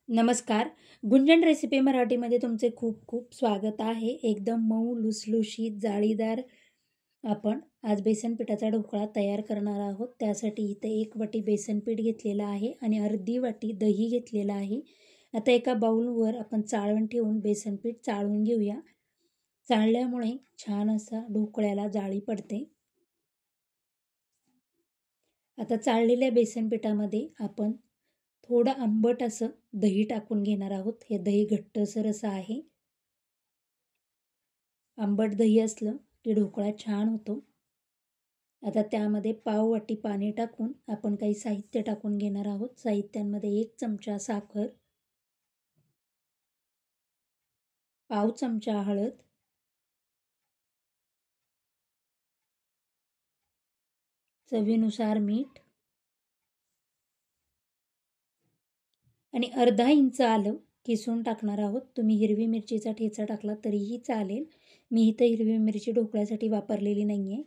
नमस्कार. गुंजन रेसिपी मराठीमध्ये तुमचे खूप खूप स्वागत आहे. एकदम मऊ लुसलुशीत जाळीदार आपण आज बेसन पिठाचा ढोकळा तयार करणार आहोत. त्यासाठी इथे 1 वाटी बेसन पीठ घेतलेलं आहे आणि अर्धी वाटी दही घेतलेलं आहे. आता एका बाउलवर आपण चाळण ठेवून बेसन पीठ चाळून घेऊया. चाळल्यामुळे छान असा ढोकळ्याला जाळी पडते. आता चाळलेल्या बेसन पिठामध्ये आपण थोडं आंबट असं दही टाकून घेणार आहोत. हे दही घट्टसर असं आहे. आंबट दही असलं की ढोकळा छान होतो. आता त्यामध्ये पाव वाटी पाणी टाकून आपण काही साहित्य टाकून घेणार आहोत. साहित्यांमध्ये 1 चमचा साखर, पाव चमचा हळद, चवीनुसार मीठ आणि अर्धा इंच आलं किसून टाकणार आहोत. तुम्ही हिरवी मिरचीचा ठेचा टाकला तरीही चालेल. मी इथं हिरवी मिरची ढोकळ्यासाठी वापरलेली नाही आहे.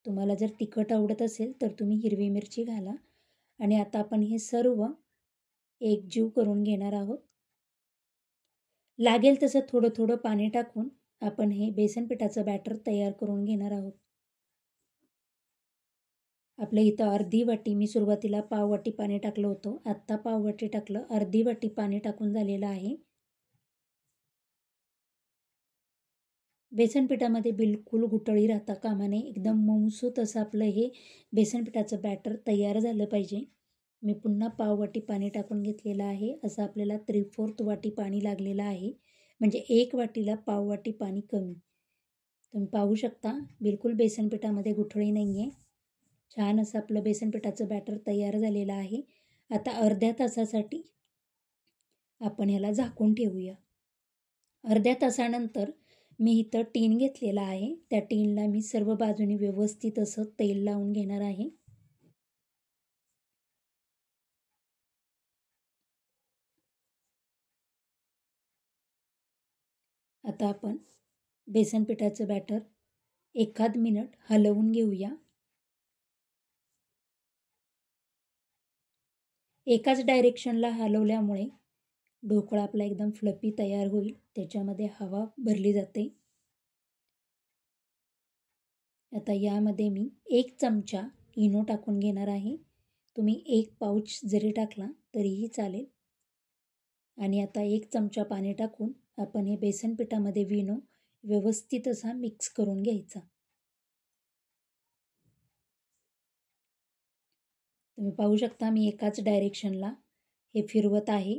तुम्हाला जर तिखट आवडत असेल तर तुम्ही हिरवी मिरची घाला. आणि आता आपण हे सर्व एकजीव करून घेणार आहोत. लागेल तसं थोडं थोडं पाणी टाकून आपण हे बेसन पिठाचं बॅटर तयार करून घेणार आहोत. आपल्या इथं अर्धी वाटी, मी सुरुवातीला पाव वाटी पाणी टाकलं होतं, आत्ता पाव वाटी टाकलं, अर्धी वाटी पाणी टाकून झालेलं आहे. बेसन पिठामध्ये बिलकुल गुठळी राहता कामा नये. एकदम मऊसूत असं आपलं हे बेसन पिठाचं बॅटर तयार झालं पाहिजे. मी पुन्हा पाव वाटी पाणी टाकून घेतलेलं आहे. असं आपल्याला 3/4 वाटी पाणी लागलेलं आहे. म्हणजे 1 वाटीला पाव वाटी पाणी कमी. तुम्ही पाहू शकता बिलकुल बेसन पिठामध्ये गुठळी नाही आहे. छान असं आपलं बेसन पिठाचं बॅटर तयार झालेलं आहे. आता अर्ध्या तासासाठी आपण ह्याला झाकून ठेवूया. अर्ध्या तासानंतर मी इथं टीन घेतलेला आहे. त्या टीनला मी सर्व बाजूनी व्यवस्थित असं तेल लावून घेणार आहे. आता आपण बेसन पिठाचं बॅटर 1 मिनिट हलवून घेऊया. एकाच डायरेक्शनला हलवल्यामुळे ढोकळा आपला एकदम फ्लफी तयार होईल. त्याच्यामध्ये हवा भरली जाते. आता यामध्ये मी 1 चमचा इनो टाकून घेणार आहे. तुम्ही 1 पाऊच जरी टाकला तरीही चालेल. आणि आता 1 चमचा पाणी टाकून आपण हे बेसन पिठामध्ये विनो व्यवस्थित असा मिक्स करून घ्यायचा. तुम्ही पाहू शकता मी एकाच डायरेक्शनला हे फिरवत आहे.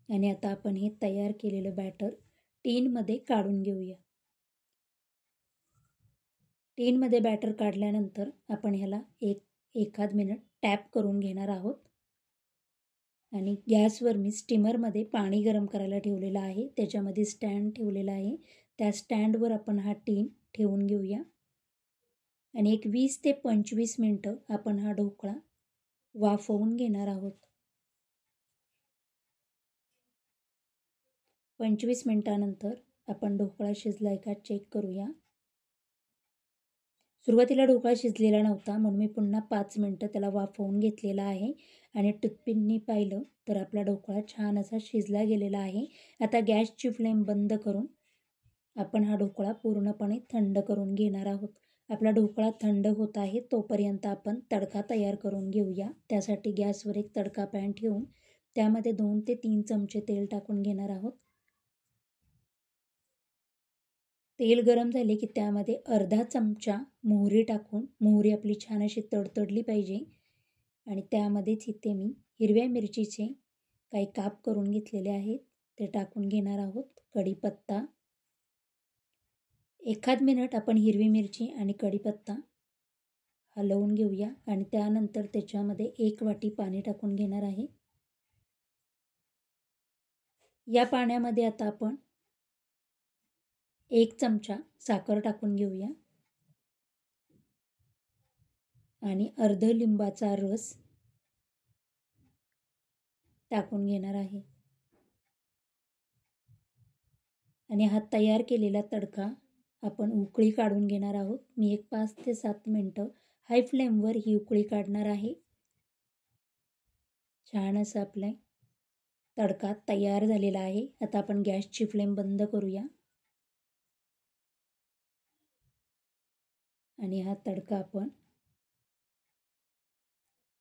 आणि आता आपण हे तयार केलेलं बॅटर टीनमध्ये काढून घेऊया. टीनमध्ये बॅटर काढल्यानंतर आपण ह्याला 1 मिनिट टॅप करून घेणार आहोत. आणि गॅसवर मी स्टीमरमध्ये पाणी गरम करायला ठेवलेलं आहे. त्याच्यामध्ये स्टँड ठेवलेला आहे. त्या स्टँडवर आपण हा टीन ठेवून घेऊया. आणि एक 20 ते 25 मिनटं आपण हा ढोकळा वाफवून घेणार आहोत. 25 मिनटानंतर आपण ढोकळा शिजलाय का चेक करूया. सुरुवातीला ढोकळा शिजलेला नव्हता म्हणून मी पुन्हा 5 मिनटं त्याला वाफवून घेतलेला आहे. आणि टूथपिकनी पाहिलं तर आपला ढोकळा छान असा शिजला गेलेला आहे. आता गॅसची फ्लेम बंद करून आपण हा ढोकळा पूर्णपणे थंड करून घेणार आहोत. आपला ढोकळा थंड होत आहे तोपर्यंत आपण तडका तयार करून घेऊया. त्यासाठी गॅसवर एक तडका पॅन ठेवून त्यामध्ये 2 ते 3 चमचे तेल टाकून घेणार आहोत. तेल गरम झाले की त्यामध्ये अर्धा चमचा मोहरी टाकून, मोहरी आपली छान अशी तडतडली पाहिजे. आणि त्यामध्येच इथे मी हिरव्या मिरचीचे काही काप करून घेतलेले आहेत ते टाकून घेणार आहोत. कढीपत्ता 1 मिनिट आपण हिरवी मिरची आणि कढीपत्ता हलवून घेऊया. आणि त्यानंतर त्याच्यामध्ये 1 वाटी पाणी टाकून घेणार आहे. या पाण्यामध्ये आता आपण 1 चमचा साखर टाकून घेऊया. आणि अर्ध लिंबाचा रस टाकून घेणार आहे. आणि हा तयार केलेला तडका आपण उकळी काढून घेणार आहोत. मी एक 5 ते 7 मिनटं हाय फ्लेमवर ही उकळी काढणार आहे. छान असं आपला तडका तयार झालेला आहे. आता आपण गॅसची फ्लेम बंद करूया आणि हा तडका आपण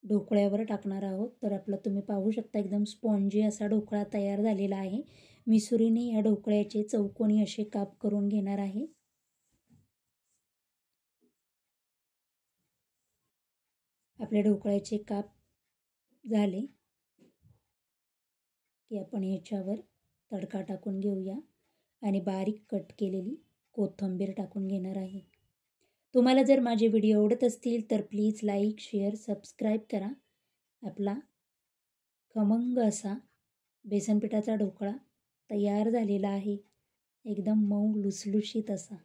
ढोकळ्यावर टाकणार आहोत. तर आपलं तुम्ही पाहू शकता एकदम स्पॉन्जी असा ढोकळा तयार झालेला आहे. मी सुरीने ह्या ढोकळ्याचे चौकोनी असे काप करून घेणार आहे. आपल्या ढोकळ्याचे काप झाले की आपण ह्याच्यावर तडका टाकून घेऊया आणि बारीक कट केलेली कोथिंबीर टाकून घेणार आहे. तुम्हाला जर माझे व्हिडिओ आवडत असतील तर प्लीज लाईक, शेअर, सबस्क्राईब करा. आपला खमंग असा बेसन पिठाचा ढोकळा तयार झालेला आहे. एकदम मऊ लुसलुशीत असा.